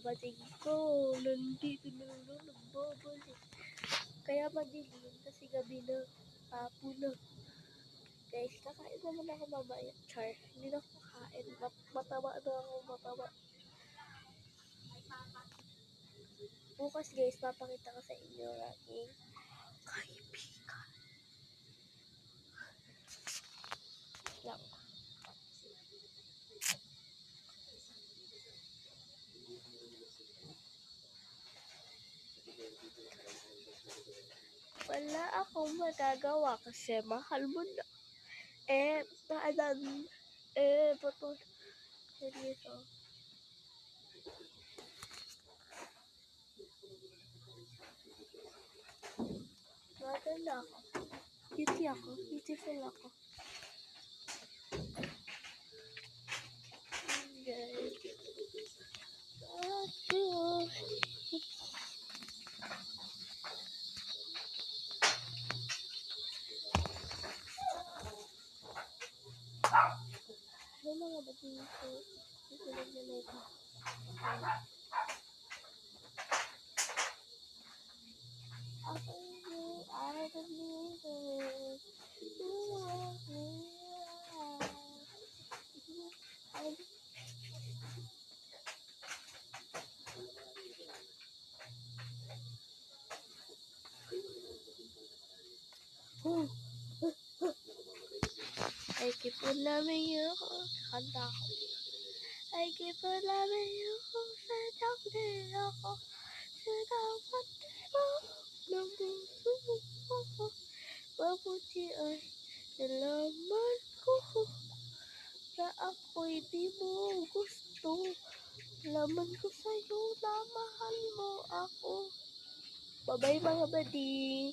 bading ko, nandito na lang nagbabalik. Kaya madilim kasi gabi na, hapon na. Guys, kakain naman ako mamaya. Char, hindi na ako kakain. Mataba na ako, mataba. Bukas guys, papakita ko sa inyo ang aking kaibigan. Lang. Wala akong magagawa kasi mahal mo na. Bato. Seryoso. Mata na ako. Beautiful ako. Guys. May mga bating ko. Dito lang na ito. I keep on loving you. Kanta ako. I keep on loving you. Sadyang di ako sinawat mo ng puso ko. Mabuti ay nalaman ko na ako'y di mo gusto. Laman ko sa'yo na mahal mo ako. Bye-bye mga badi.